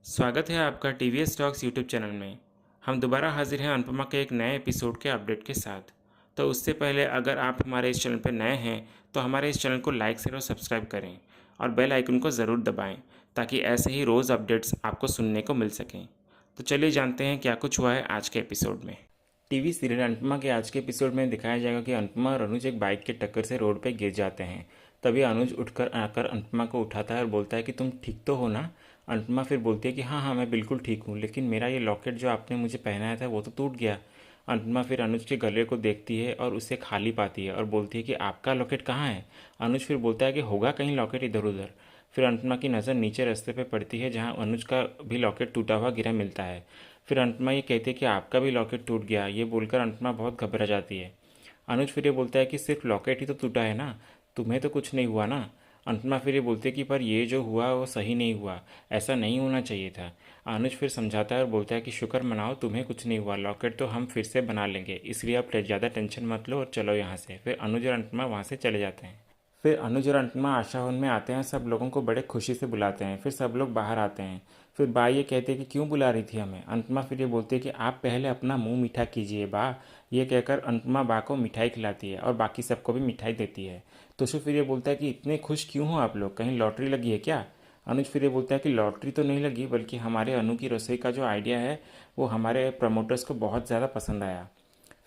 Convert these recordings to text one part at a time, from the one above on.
स्वागत है आपका टीवीएस टॉक्स यूट्यूब चैनल में। हम दोबारा हाजिर हैं अनुपमा के एक नए एपिसोड के अपडेट के साथ। तो उससे पहले अगर आप हमारे इस चैनल पर नए हैं तो हमारे इस चैनल को लाइक शेयर और सब्सक्राइब करें और बेल आइकन को ज़रूर दबाएं ताकि ऐसे ही रोज़ अपडेट्स आपको सुनने को मिल सकें। तो चलिए जानते हैं क्या कुछ हुआ है आज के एपिसोड में। टीवी सीरियल अनुपमा के आज के एपिसोड में दिखाया जाएगा कि अनुपमा और अनुज एक बाइक के टक्कर से रोड पर गिर जाते हैं। तभी अनुज उठकर आकर अनुपमा को उठाता है और बोलता है कि तुम ठीक तो हो ना। अनुपमा फिर बोलती है कि हाँ हाँ मैं बिल्कुल ठीक हूँ, लेकिन मेरा ये लॉकेट जो आपने मुझे पहनाया था वो तो टूट गया। अनुपमा फिर अनुज के गले को देखती है और उसे खाली पाती है और बोलती है कि आपका लॉकेट कहाँ है। अनुज फिर बोलता है कि होगा कहीं लॉकेट इधर उधर। फिर अनुपमा की नज़र नीचे रास्ते पे पड़ती है जहाँ अनुज का भी लॉकेट टूटा हुआ गिरा मिलता है। फिर अनुपमा ये कहती है कि आपका भी लॉकेट टूट गया। ये बोलकर अनुपमा बहुत घबरा जाती है। अनुज फिर ये बोलता है कि सिर्फ लॉकेट ही तो टूटा है ना, तुम्हें तो कुछ नहीं हुआ ना। अनुपमा फिर ये बोलती है कि पर ये जो हुआ वो सही नहीं हुआ, ऐसा नहीं होना चाहिए था। अनुज फिर समझाता है और बोलता है कि शुक्र मनाओ तुम्हें कुछ नहीं हुआ, लॉकेट तो हम फिर से बना लेंगे, इसलिए आप ज़्यादा टेंशन मत लो और चलो यहाँ से। फिर अनुज और अनुपमा वहाँ से चले जाते हैं। फिर अनुज और अनुपमा आशा हॉल में आते हैं, सब लोगों को बड़े खुशी से बुलाते हैं। फिर सब लोग बाहर आते हैं। फिर बा ये कहते हैं कि क्यों बुला रही थी हमें। अनुपमा फिर ये बोलती है कि आप पहले अपना मुंह मीठा कीजिए बा। ये कहकर अनुपमा बा को मिठाई खिलाती है और बाकी सबको भी मिठाई देती है। तोशु फिर ये बोलता है कि इतने खुश क्यों हो आप लोग, कहीं लॉटरी लगी है क्या। अनुज फिर ये बोलता है कि लॉटरी तो नहीं लगी, बल्कि हमारे अनु की रसोई का जो आइडिया है वो हमारे प्रमोटर्स को बहुत ज़्यादा पसंद आया।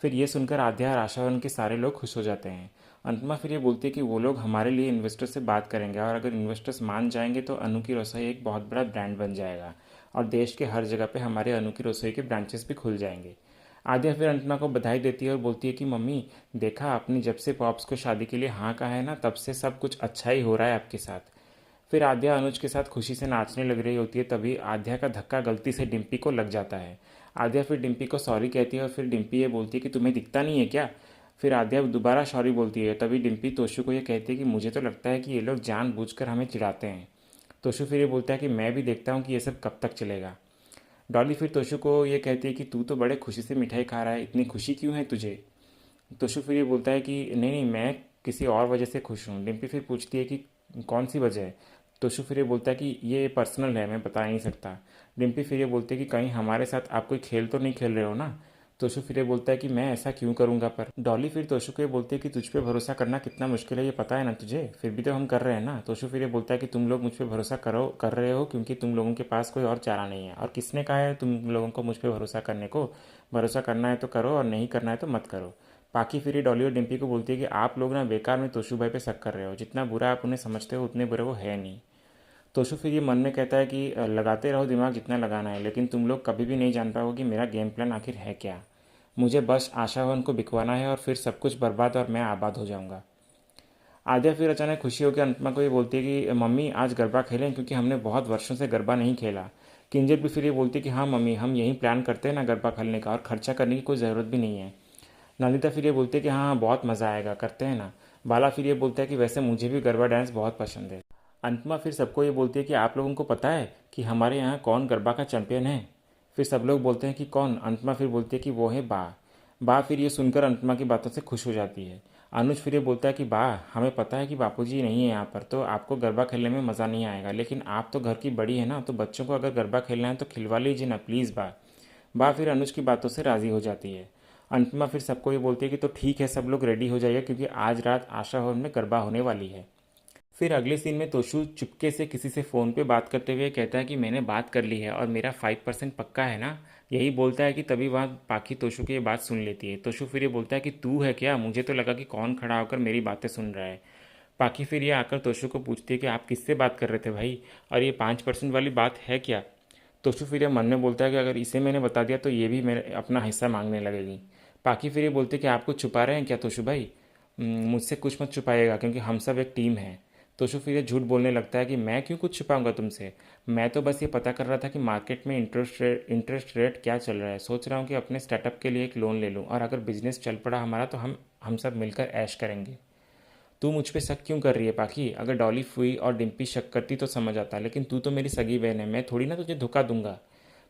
फिर ये सुनकर आध्या और आशावन के सारे लोग खुश हो जाते हैं। अनुपमा फिर ये बोलती है कि वो लोग हमारे लिए इन्वेस्टर से बात करेंगे और अगर इन्वेस्टर्स मान जाएंगे तो अनु की रसोई एक बहुत बड़ा ब्रांड बन जाएगा और देश के हर जगह पे हमारे अनु की रसोई के ब्रांचेस भी खुल जाएंगे। आद्या फिर अनुपमा को बधाई देती है और बोलती है कि मम्मी देखा आपने जब से पॉप्स को शादी के लिए हाँ कहा है ना, तब से सब कुछ अच्छा ही हो रहा है आपके साथ। फिर आद्या अनुज के साथ खुशी से नाचने लग रही होती है, तभी आद्या का धक्का गलती से डिम्पी को लग जाता है। आद्या फिर डिम्पी को सॉरी कहती है और फिर डिम्पी ये बोलती है कि तुम्हें दिखता नहीं है क्या। फिर आद्या दोबारा सॉरी बोलती है, तभी डिम्पी तोशु को ये कहती है कि मुझे तो लगता है कि ये लोग जानबूझकर हमें चिढ़ाते हैं। तोशु फिर ये बोलता है कि मैं भी देखता हूँ कि ये सब कब तक चलेगा। डॉली फिर तोशु को ये कहती है कि तू तो बड़े खुशी से मिठाई खा रहा है, इतनी खुशी क्यों है तुझे। तोशु फिर ये बोलता है कि नहीं नहीं मैं किसी और वजह से खुश हूँ। डिम्पी फिर पूछती है कि कौन सी वजह है। तोशु फिर ये बोलता है कि ये पर्सनल है, मैं बता नहीं सकता। डिम्पी फिर ये बोलती है कि कहीं हमारे साथ आप कोई खेल तो नहीं खेल रहे हो ना। तोशु फिर ये बोलता है कि मैं ऐसा क्यों करूँगा पर। डॉली फिर तोशु को ये बोलती है कि तुझ पे भरोसा करना कितना मुश्किल है ये पता है ना तुझे, फिर भी तो हम कर रहे हैं ना। तोशु फिर ये बोलता है कि तुम लोग मुझ पे भरोसा कर रहे हो क्योंकि तुम लोगों के पास कोई और चारा नहीं है, और किसने कहा है तुम लोगों को मुझ पे भरोसा करने को। भरोसा करना है तो करो और नहीं करना है तो मत करो। बाकी फिर ये डॉली और डिम्पी को बोलती है कि आप लोग ना बेकार में तोशु भाई पे शक कर रहे हो, जितना बुरा आप उन्हें समझते हो उतने बुरे वो है नहीं। तोशु फिर ये मन में कहता है कि लगाते रहो दिमाग जितना लगाना है, लेकिन तुम लोग कभी भी नहीं जान पाओगे कि मेरा गेम प्लान आखिर है क्या। मुझे बस आशा हो उनको बिकवाना है और फिर सब कुछ बर्बाद और मैं आबाद हो जाऊंगा। आद्या फिर अचानक खुशी होकर अनुपमा को ये बोलती है कि मम्मी आज गरबा खेलें क्योंकि हमने बहुत वर्षों से गरबा नहीं खेला। किंजल भी फिर ये बोलती है कि हाँ मम्मी हम यही प्लान करते हैं ना गरबा खेलने का, और खर्चा करने की कोई ज़रूरत भी नहीं है। नंदिता फिर ये बोलती है कि हाँ हाँ बहुत मज़ा आएगा, करते हैं ना। बाला फिर ये बोलता है कि वैसे मुझे भी गरबा डांस बहुत पसंद है। अनुपमा फिर सबको ये बोलती है कि आप लोगों को पता है कि हमारे यहाँ कौन गरबा का चैंपियन है। फिर सब लोग बोलते हैं कि कौन। अनुपमा फिर बोलती है कि वो है बा। बा फिर ये सुनकर अनुपमा की बातों से खुश हो जाती है। अनुज फिर ये बोलता है कि बा हमें पता है कि बापूजी नहीं है यहाँ पर तो आपको गरबा खेलने में मज़ा नहीं आएगा, लेकिन आप तो घर की बड़ी है ना, तो बच्चों को अगर गरबा खेलना है तो खिलवा लीजिए ना प्लीज़ बा। बा फिर अनुज की बातों से राज़ी हो जाती है। अनुपमा फिर सबको ये बोलती है कि तो ठीक है सब लोग रेडी हो जाइए क्योंकि आज रात आशा हॉल में गरबा होने वाली है। फिर अगले सीन में तोशु चुपके से किसी से फ़ोन पे बात करते हुए कहता है कि मैंने बात कर ली है और मेरा 5% पक्का है ना। यही बोलता है कि तभी वहाँ पाखी तोशु की ये बात सुन लेती है। तोशु फिर ये बोलता है कि तू है क्या, मुझे तो लगा कि कौन खड़ा होकर मेरी बातें सुन रहा है। पाखी फिर ये आकर तोशु को पूछती है कि आप किससे बात कर रहे थे भाई, और ये 5% वाली बात है क्या। तोशु फिर ये मन में बोलता है कि अगर इसे मैंने बता दिया तो ये भी मेरे अपना हिस्सा मांगने लगेगी। पाखी फिर ये बोलते कि आप कुछ छुपा रहे हैं क्या तोशु भाई। मुझसे कुछ मत छुपाइएगा क्योंकि हम सब एक टीम है। तोशु फिर ये झूठ बोलने लगता है कि मैं क्यों कुछ छुपाऊंगा तुमसे, मैं तो बस ये पता कर रहा था कि मार्केट में इंटरेस्ट रेट क्या चल रहा है, सोच रहा हूँ कि अपने स्टार्टअप के लिए एक लोन ले लूँ और अगर बिजनेस चल पड़ा हमारा तो हम सब मिलकर ऐश करेंगे। तू मुझ पे शक क्यों कर रही है पाखी, अगर डॉली फुई और डिम्पी शक करती तो समझ आता, लेकिन तू तो मेरी सगी बहन है, मैं थोड़ी ना तुझे धोखा दूंगा।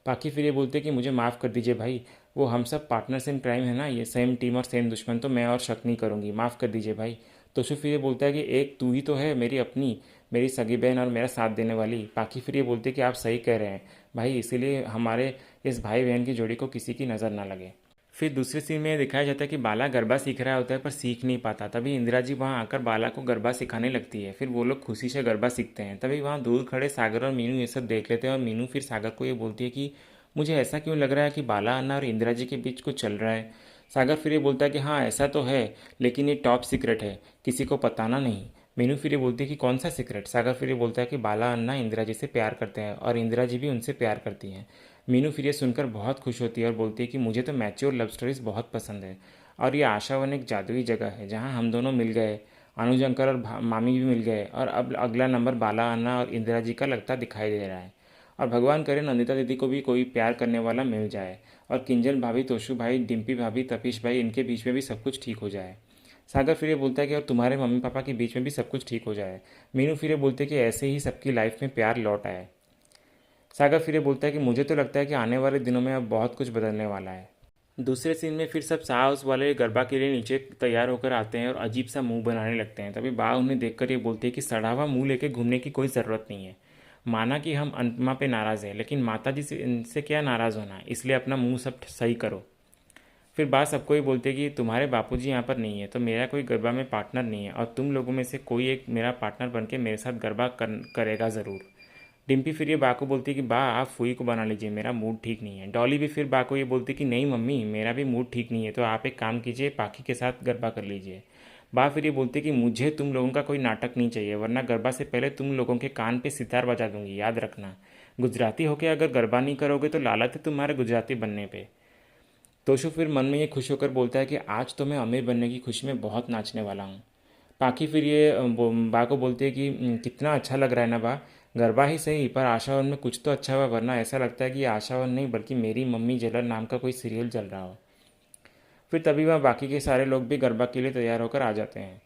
पाखी फिर ये बोलते कि मुझे माफ़ कर दीजिए भाई, वो हम सब पार्टनर्स इन क्राइम है ना, ये सेम टीम और सेम दुश्मन, तो मैं और शक नहीं करूँगी, माफ़ कर दीजिए भाई। तो फिर ये बोलता है कि एक तू ही तो है मेरी अपनी, मेरी सगी बहन और मेरा साथ देने वाली। पाखी फिर ये बोलते कि आप सही कह रहे हैं, भाई, इसीलिए हमारे इस भाई बहन की जोड़ी को किसी की नज़र ना लगे। फिर दूसरे सीन में दिखाया जाता है कि बाला गरबा सीख रहा होता है पर सीख नहीं पाता। तभी इंदिरा जी वहाँ आकर बाला को गरबा सिखाने लगती है। फिर वो लोग खुशी से गरबा सीखते हैं। तभी वहाँ दूर खड़े सागर और मीनू ये सब देख लेते हैं और मीनू फिर सागर को ये बोलती है कि मुझे ऐसा क्यों लग रहा है कि बाला अन्ना और इंदिरा जी के बीच कुछ चल रहा है। सागर फिर ये बोलता है कि हाँ ऐसा तो है, लेकिन ये टॉप सीक्रेट है, किसी को बताना नहीं। मीनू फिर ये बोलती है कि कौन सा सीक्रेट। सागर फिर ये बोलता है कि बाला अन्ना इंदिरा जी से प्यार करते हैं और इंदिरा जी भी उनसे प्यार करती हैं। मीनू फिर ये सुनकर बहुत खुश होती है और बोलती है कि मुझे तो मैच्योर लव स्टोरीज बहुत पसंद है और ये आशावन एक जादुई जगह है जहाँ हम दोनों मिल गए, अनुज अंकल और मामी भी मिल गए और अब अगला नंबर बाला अन्ना और इंदिरा जी का लगता दिखाई दे रहा है। और भगवान करे नंदिता दीदी को भी कोई प्यार करने वाला मिल जाए और किंजल भाभी, तोशु भाई, डिम्पी भाभी, तपीश भाई, इनके बीच में भी सब कुछ ठीक हो जाए। सागर फिर ये बोलता है कि और तुम्हारे मम्मी पापा के बीच में भी सब कुछ ठीक हो जाए। मीनू फिर ये बोलते हैं कि ऐसे ही सबकी लाइफ में प्यार लौट आए। सागर फिर ये बोलता है कि मुझे तो लगता है कि आने वाले दिनों में अब बहुत कुछ बदलने वाला है। दूसरे सीन में फिर सब शाह हाउस वाले गरबा के लिए नीचे तैयार होकर आते हैं और अजीब सा मुंह बनाने लगते हैं। तभी बा उन्हें देखकर ये बोलती है कि सड़ा हुआ मुंह लेके घूमने की कोई ज़रूरत नहीं है। माना कि हम अनुपमा पे नाराज़ हैं, लेकिन माता जी से इनसे क्या नाराज़ होना, इसलिए अपना मुंह सब सही करो। फिर बा सबको ही बोलते हैं कि तुम्हारे बापूजी यहाँ पर नहीं है तो मेरा कोई गरबा में पार्टनर नहीं है और तुम लोगों में से कोई एक मेरा पार्टनर बन के मेरे साथ गरबा करेगा ज़रूर। डिम्पी फिर ये बा को बोलती है कि बा आप फूई को बना लीजिए, मेरा मूड ठीक नहीं है। डॉली भी फिर बा को ये बोलती है कि नहीं मम्मी, मेरा भी मूड ठीक नहीं है, तो आप एक काम कीजिए, पाखी के साथ गरबा कर लीजिए। बा फिर ये बोलती है कि मुझे तुम लोगों का कोई नाटक नहीं चाहिए, वरना गरबा से पहले तुम लोगों के कान पे सितार बजा दूंगी, याद रखना। गुजराती होके अगर गरबा नहीं करोगे तो लालत है तुम्हारे गुजराती बनने पे। तोशु फिर मन में ये खुश होकर बोलता है कि आज तो मैं अमीर बनने की खुशी में बहुत नाचने वाला हूँ। पाखी फिर ये बा को बोलती है कि कितना अच्छा लग रहा है ना बा, गरबा ही सही पर आशावन में कुछ तो अच्छा हुआ, वरना ऐसा लगता है कि ये आशावन नहीं बल्कि मेरी मम्मी जेलर नाम का कोई सीरियल चल रहा हो। फिर तभी वहाँ बाकी के सारे लोग भी गरबा के लिए तैयार होकर आ जाते हैं।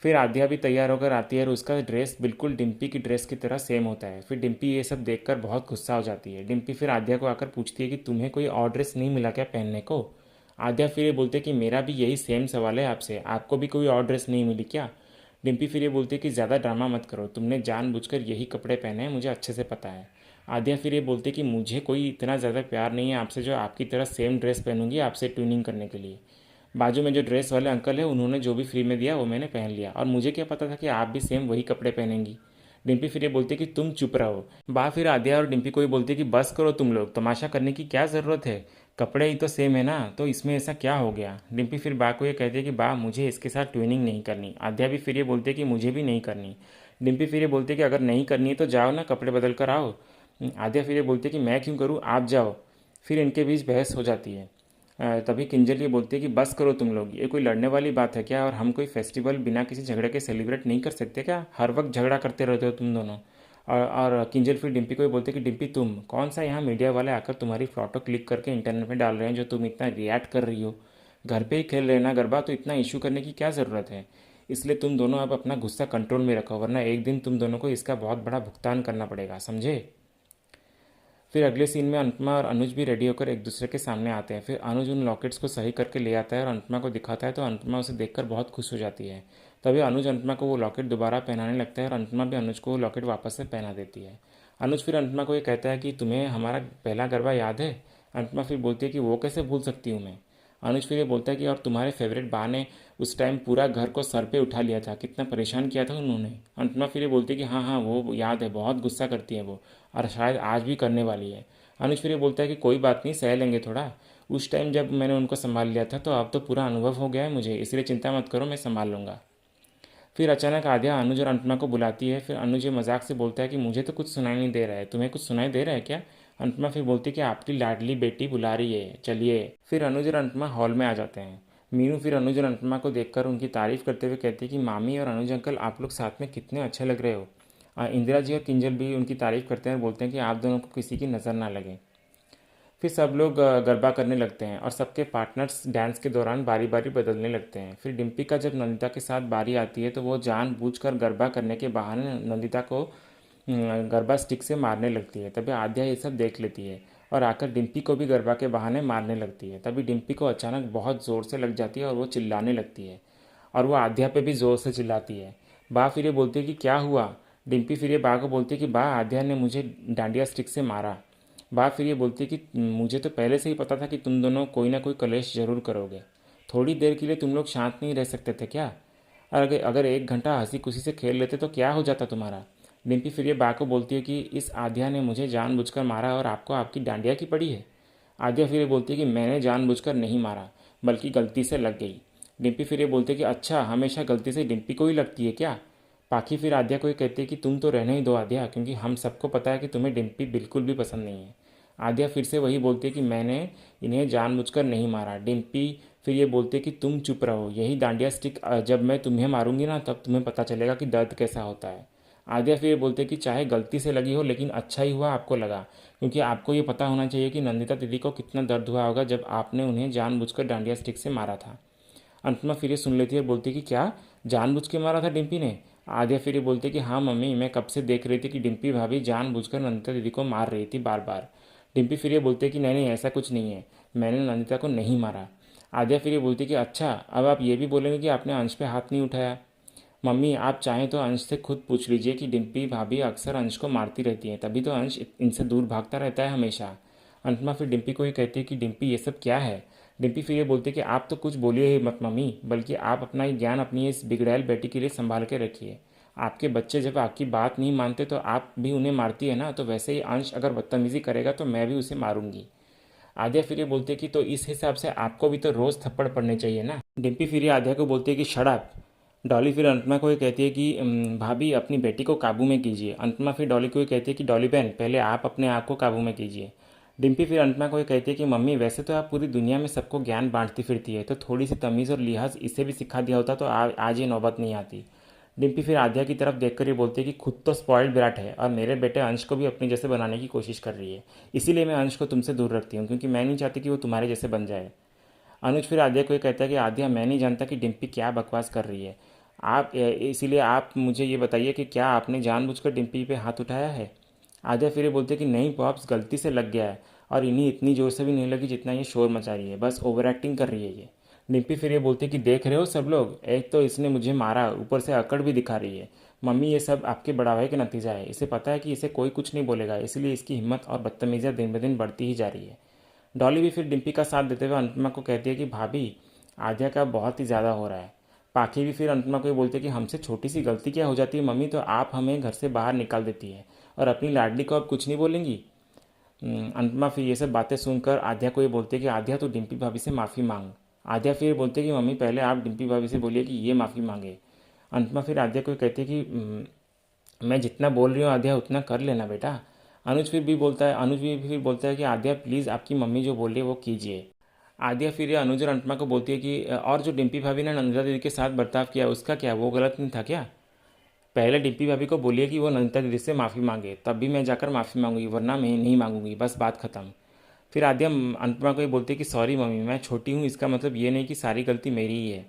फिर आद्या भी तैयार होकर आती है और उसका ड्रेस बिल्कुल डिम्पी की ड्रेस की तरह सेम होता है। फिर डिम्पी ये सब देखकर बहुत गुस्सा हो जाती है। डिम्पी फिर आद्या को आकर पूछती है कि तुम्हें कोई और ड्रेस नहीं मिला क्या पहनने को। आद्या फिर ये बोलते कि मेरा भी यही सेम सवाल है आपसे, आपको भी कोई और ड्रेस नहीं मिली क्या। डिम्पी फिर ये बोलती है कि ज़्यादा ड्रामा मत करो, तुमने जानबूझकर यही कपड़े पहने हैं, मुझे अच्छे से पता है। आद्या फिर ये बोलती है कि मुझे कोई इतना ज़्यादा प्यार नहीं है आपसे जो आपकी तरह सेम ड्रेस पहनूंगी आपसे ट्यूनिंग करने के लिए। बाजू में जो ड्रेस वाले अंकल है उन्होंने जो भी फ्री में दिया वो मैंने पहन लिया और मुझे क्या पता था कि आप भी सेम वही कपड़े पहनेंगी। डिम्पी फिर ये बोलती है कि तुम चुप रहो। बा फिर आद्या और डिम्पी को ही बोलती है कि बस करो तुम लोग, तमाशा करने की क्या ज़रूरत है, कपड़े ही तो सेम है ना, तो इसमें ऐसा क्या हो गया। डिम्पी फिर बा को ये कहती है कि बा मुझे इसके साथ ट्विनिंग नहीं करनी। आद्या भी फिर ये बोलती है कि मुझे भी नहीं करनी। डिम्पी फिर ये बोलती है कि अगर नहीं करनी है तो जाओ ना, कपड़े बदल कर आओ। आद्या फिर ये बोलती है कि मैं क्यों करूँ, आप जाओ। फिर इनके बीच बहस हो जाती है। तभी किंजल ये बोलती है कि बस करो तुम लोग, ये कोई लड़ने वाली बात है क्या, और हम कोई फेस्टिवल बिना किसी झगड़े के सेलिब्रेट नहीं कर सकते क्या, हर वक्त झगड़ा करते रहते हो तुम दोनों। और किंजल फिर डिम्पी को ये बोलते हैं कि डिम्पी तुम कौन सा यहाँ मीडिया वाले आकर तुम्हारी फ़ोटो क्लिक करके इंटरनेट में डाल रहे हैं जो तुम इतना रिएक्ट कर रही हो, घर पे ही खेल रहे ना गरबा, तो इतना इशू करने की क्या ज़रूरत है। इसलिए तुम दोनों अब अपना गुस्सा कंट्रोल में रखो, वरना एक दिन तुम दोनों को इसका बहुत बड़ा भुगतान करना पड़ेगा, समझे। फिर अगले सीन में अनुपमा और अनुज भी रेडी होकर एक दूसरे के सामने आते हैं। फिर अनुज उन लॉकेट्स को सही करके ले आता है और अनुपमा को दिखाता है, तो अनुपमा उसे देखकर बहुत खुश हो जाती है। तभी अनुज अनुपमा को वो लॉकेट दोबारा पहनाने लगता है और अनुपमा भी अनुज को वो लॉकेट वापस से पहना देती है। अनुज फिर अनुपमा को ये कहता है कि तुम्हें हमारा पहला गरबा याद है। अनुपमा फिर बोलती है कि वो कैसे भूल सकती हूँ मैं। अनुज फिर ये बोलता है कि और तुम्हारे फेवरेट बा ने उस टाइम पूरा घर को सर पे उठा लिया था, कितना परेशान किया था उन्होंने। अनुपमा फिर ये बोलती है कि हाँ हाँ वो याद है, बहुत गुस्सा करती है वो, और शायद आज भी करने वाली है। अनुज फिर ये बोलता है कि कोई बात नहीं, सह लेंगे थोड़ा, उस टाइम जब मैंने उनको संभाल लिया था, तो अब तो पूरा अनुभव हो गया है मुझे, इसलिए चिंता मत करो, मैं संभाल लूँगा। फिर अचानक आद्या अनुज और अनुपमा को बुलाती है। फिर अनुज ये मजाक से बोलता है कि मुझे तो कुछ सुनाई नहीं दे रहा है, तुम्हें कुछ सुनाई दे रहा है क्या। अनुपमा फिर बोलती है कि आपकी लाडली बेटी बुला रही है, चलिए। फिर अनुज और अनुपमा हॉल में आ जाते हैं। मीनू फिर अनुज और अनुपमा को देखकर उनकी तारीफ करते हुए कहती है कि मामी और अनुज अंकल आप लोग साथ में कितने अच्छे लग रहे हो। इंदिरा जी और किंजल भी उनकी तारीफ करते हैं और बोलते हैं कि आप दोनों को किसी की नज़र ना लगे। फिर सब लोग गरबा करने लगते हैं और सबके पार्टनर्स डांस के दौरान बारी बारी बदलने लगते हैं। फिर डिम्पी का जब नंदिता के साथ बारी आती है तो वो जानबूझकर गरबा करने के बहाने नंदिता को गरबा स्टिक से मारने लगती है। तभी आद्या ये सब देख लेती है और आकर डिम्पी को भी गरबा के बहाने मारने लगती है। तभी डिम्पी को अचानक बहुत ज़ोर से लग जाती है और वो चिल्लाने लगती है और वो आद्या पे भी ज़ोर से चिल्लाती है। बा फिर ये बोलती है कि क्या हुआ। डिम्पी फिर ये बा को बोलती है कि बा आद्या ने मुझे डांडिया स्टिक से मारा। बाप फिर ये बोलती है कि मुझे तो पहले से ही पता था कि तुम दोनों कोई ना कोई कलेश जरूर करोगे। थोड़ी देर के लिए तुम लोग शांत नहीं रह सकते थे क्या? अगर अगर 1 घंटा हंसी खुशी से खेल लेते तो क्या हो जाता तुम्हारा? डिम्पी फिर ये बा को बोलती है कि इस आध्या ने मुझे जानबूझकर मारा और आपको आपकी डांडिया की पड़ी है। आध्या फिर ये बोलती है कि मैंने जानबूझकर नहीं मारा, बल्कि गलती से लग गई। डिम्पी फिर ये बोलती है कि अच्छा, हमेशा गलती से डिम्पी को ही लगती है क्या? पाखी फिर आध्या को ये कहती है कि तुम तो रहने ही दो आध्या, क्योंकि हम सबको पता है कि तुम्हें डिम्पी बिल्कुल भी पसंद नहीं है। आध्या फिर से वही बोलती है कि मैंने इन्हें जानबूझकर नहीं मारा। डिम्पी फिर ये बोलती है कि तुम चुप रहो, यही डांडिया स्टिक जब मैं तुम्हें मारूंगी ना तब तुम्हें पता चलेगा कि दर्द कैसा होता है। आद्या फिर बोलते हैं कि चाहे गलती से लगी हो लेकिन अच्छा ही हुआ आपको लगा, क्योंकि आपको ये पता होना चाहिए कि नंदिता दीदी को कितना दर्द हुआ होगा जब आपने उन्हें जानबूझकर डांडिया स्टिक से मारा था। अंतमा फिर ये सुन लेती है और बोलती है कि क्या जानबूझ के मारा था डिम्पी ने? आद्या फिर ये बोलती है कि हाँ मम्मी, मैं कब से देख रही थी कि डिम्पी भाभी जानबूझकर नंदिता दीदी को मार रही थी बार बार। डिम्पी फिर ये बोलती है कि नहीं नहीं, ऐसा कुछ नहीं है, मैंने नंदिता को नहीं मारा। आद्या फिर ये बोलती है कि अच्छा, अब आप ये भी बोलेंगे कि आपने अंश पे हाथ नहीं उठाया? मम्मी, आप चाहें तो अंश से खुद पूछ लीजिए कि डिम्पी भाभी अक्सर अंश को मारती रहती हैं, तभी तो अंश इनसे दूर भागता रहता है हमेशा। अंतमा फिर डिम्पी को ये कहती है कि डिम्पी ये सब क्या है? डिम्पी फिर ये बोलती है कि आप तो कुछ बोलिए ही मत मम्मी, बल्कि आप अपना ये ज्ञान अपनी इस बिगड़ैल बेटी के लिए संभाल के रखिए। आपके बच्चे जब आपकी बात नहीं मानते तो आप भी उन्हें मारती है ना, तो वैसे ही अंश अगर बदतमीजी करेगा तो मैं भी उसे मारूंगी। आद्या फिर ये बोलती है कि तो इस हिसाब से आपको भी तो रोज़ थप्पड़ पड़ने चाहिए ना। डिम्पी फिर ये आद्या को बोलती है कि शट अप। डॉली फिर अंतमा को ये कहती है कि भाभी अपनी बेटी को काबू में कीजिए। अंतमा फिर डॉली को ये कहती है कि डॉली बहन, पहले आप अपने आप को काबू में कीजिए। डिम्पी फिर अंतमा को ये कहती है कि मम्मी, वैसे तो आप पूरी दुनिया में सबको ज्ञान बांटती फिरती है, तो थोड़ी सी तमीज़ और लिहाज इसे भी सिखा दिया होता तो आज ये नौबत नहीं आती। डिम्पी फिर आद्या की तरफ देखकर ये बोलती है कि खुद तो स्पॉइल्ड विराट है और मेरे बेटे अंश को भी अपने जैसे बनाने की कोशिश कर रही है। इसीलिए मैं अंश को तुमसे दूर रखती हूँ, क्योंकि मैं नहीं चाहती कि वो तुम्हारे जैसे बन जाए। अनुज फिर आद्या को ये कहता है कि आद्या, मैं नहीं जानता कि डिम्पी क्या बकवास कर रही है। इसीलिए आप मुझे ये बताइए कि क्या आपने जानबूझकर डिम्पी पे हाथ उठाया है? आद्या फिर ये बोलते कि नहीं पॉप्स, गलती से लग गया है, और इन्हीं इतनी ज़ोर से भी नहीं लगी जितना ये शोर मचा रही है, बस ओवर एक्टिंग कर रही है ये। डिम्पी फिर ये बोलती कि देख रहे हो सब लोग, एक तो इसने मुझे मारा, ऊपर से अकड़ भी दिखा रही है। मम्मी, ये सब आपके बढ़ावे का नतीजा है। इसे पता है कि इसे कोई कुछ नहीं बोलेगा, इसलिए इसकी हिम्मत और बदतमीजियाँ दिन ब दिन बढ़ती ही जा रही है। डॉली भी फिर डिम्पी का साथ देते हुए अनुपमा को कहती है कि भाभी, आद्या का बहुत ही ज़्यादा हो रहा है। पाखी भी फिर अनुपमा को ये बोलते हैं कि हमसे छोटी सी गलती क्या हो जाती है मम्मी, तो आप हमें घर से बाहर निकाल देती है, और अपनी लाडली को अब कुछ नहीं बोलेंगी। अनुपमा फिर ये सब बातें सुनकर आद्या को ये बोलती है कि आद्या, तो डिम्पी भाभी से माफ़ी मांग। आद्या फिर बोलते हैं कि मम्मी, पहले आप डिम्पी भाभी से बोलिए कि ये माफ़ी मांगे। अनुपमा फिर आद्या को कहती है कि मैं जितना बोल रही हूँ आद्या, उतना कर लेना बेटा। अनुज भी फिर बोलता है कि आद्या प्लीज़, आपकी मम्मी जो बोल रही है वो कीजिए। आद्या फिर ये अनुज और अनुपमा को बोलती है कि और जो डिम्पी भाभी ने नंदिता दीदी के साथ बर्ताव किया उसका क्या, वो गलत नहीं था क्या? पहले डिम्पी भाभी को बोलिए कि वो नंदिता दीदी से माफ़ी मांगे, तब भी मैं जाकर माफ़ी मांगूंगी, वरना मैं नहीं मांगूंगी, बस बात खत्म। फिर आद्या अनुपमा को ये बोलती है कि सॉरी मम्मी, मैं छोटी हूँ, इसका मतलब ये नहीं कि सारी गलती मेरी ही है।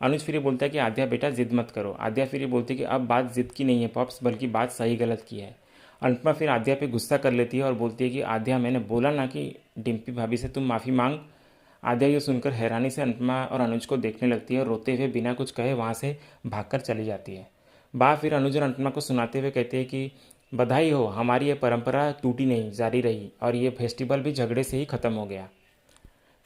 अनुज फिर ये बोलता है कि आद्या बेटा, जिद मत करो। आद्या फिर ये बोलती है कि अब बात जिद की नहीं है पॉप्स, बल्कि बात सही गलत की है। अनुपमा फिर आद्या पे गुस्सा कर लेती है और बोलती है कि आद्या, मैंने बोला ना कि डिम्पी भाभी से तुम माफ़ी मांग। आद्या ये सुनकर हैरानी से अनुपमा और अनुज को देखने लगती है और रोते हुए बिना कुछ कहे वहाँ से भागकर चली जाती है। बा फिर अनुज और अनुपमा को सुनाते हुए कहते हैं कि बधाई हो, हमारी ये परंपरा टूटी नहीं, जारी रही, और ये फेस्टिवल भी झगड़े से ही ख़त्म हो गया।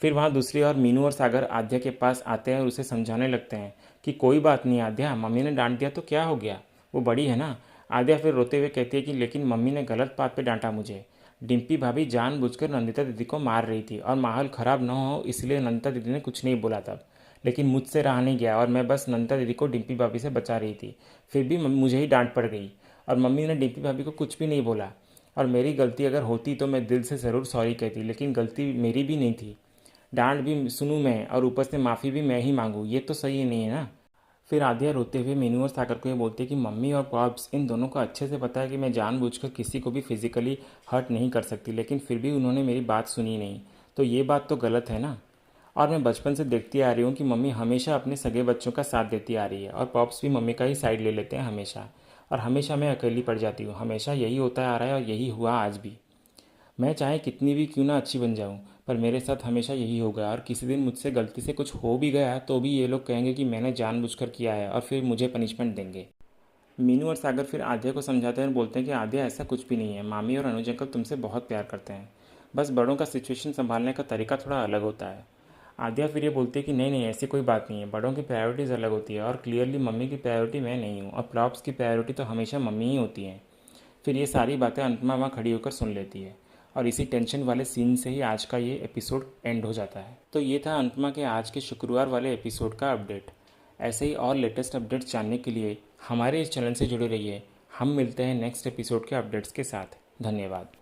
फिर वहाँ दूसरी ओर मीनू और सागर आद्या के पास आते हैं और उसे समझाने लगते हैं कि कोई बात नहीं आद्या, मम्मी ने डांट दिया तो क्या हो गया, वो बड़ी है ना। आद्या फिर रोते हुए कहती है कि लेकिन मम्मी ने गलत बात पे डांटा मुझे। डिम्पी भाभी जानबूझकर नंदिता दीदी को मार रही थी और माहौल ख़राब न हो इसलिए नंदिता दीदी ने कुछ नहीं बोला तब, लेकिन मुझसे रहा नहीं गया और मैं बस नंदिता दीदी को डिम्पी भाभी से बचा रही थी। फिर भी मुझे ही डांट पड़ गई और मम्मी ने डिम्पी भाभी को कुछ भी नहीं बोला। और मेरी गलती अगर होती तो मैं दिल से ज़रूर सॉरी कहती, लेकिन गलती मेरी भी नहीं थी। डांट भी सुनूं मैं और ऊपर से माफ़ी भी मैं ही मांगूं, ये तो सही नहीं है ना। फिर आद्या रोते हुए मीनू और सागर को ये बोलती है कि मम्मी और पॉप्स, इन दोनों को अच्छे से पता है कि मैं जानबूझकर किसी को भी फिजिकली हर्ट नहीं कर सकती, लेकिन फिर भी उन्होंने मेरी बात सुनी नहीं, तो ये बात तो गलत है ना। और मैं बचपन से देखती आ रही हूँ कि मम्मी हमेशा अपने सगे बच्चों का साथ देती आ रही है और पॉप्स भी मम्मी का ही साइड ले लेते हैं हमेशा, और हमेशा मैं अकेली पड़ जाती हूँ। हमेशा यही होता आ रहा है और यही हुआ आज भी। मैं चाहे कितनी भी क्यों ना अच्छी बन जाऊं, पर मेरे साथ हमेशा यही होगा, और किसी दिन मुझसे गलती से कुछ हो भी गया तो भी ये लोग कहेंगे कि मैंने जानबूझकर किया है और फिर मुझे पनिशमेंट देंगे। मीनू और सागर फिर आद्या को समझाते हैं और बोलते हैं कि आद्या ऐसा कुछ भी नहीं है, मामी और अनुज अंकल तुमसे बहुत प्यार करते हैं, बस बड़ों का सिचुएशन संभालने का तरीका थोड़ा अलग होता है। आद्या फिर ये बोलती है कि नहीं नहीं ऐसी कोई बात नहीं है, बड़ों की प्रायोरिटीज़ अलग होती है और क्लियरली मम्मी की प्रायोरिटी मैं नहीं हूँ और प्रॉप्स की प्रायोरिटी तो हमेशा मम्मी ही होती हैं। फिर ये सारी बातें अनुपमा वहाँ खड़ी होकर सुन लेती है और इसी टेंशन वाले सीन से ही आज का ये एपिसोड एंड हो जाता है। तो ये था अनुपमा के आज के शुक्रवार वाले एपिसोड का अपडेट। ऐसे ही और लेटेस्ट अपडेट्स जानने के लिए हमारे इस चैनल से जुड़े रहिए। हम मिलते हैं नेक्स्ट एपिसोड के अपडेट्स के साथ। धन्यवाद।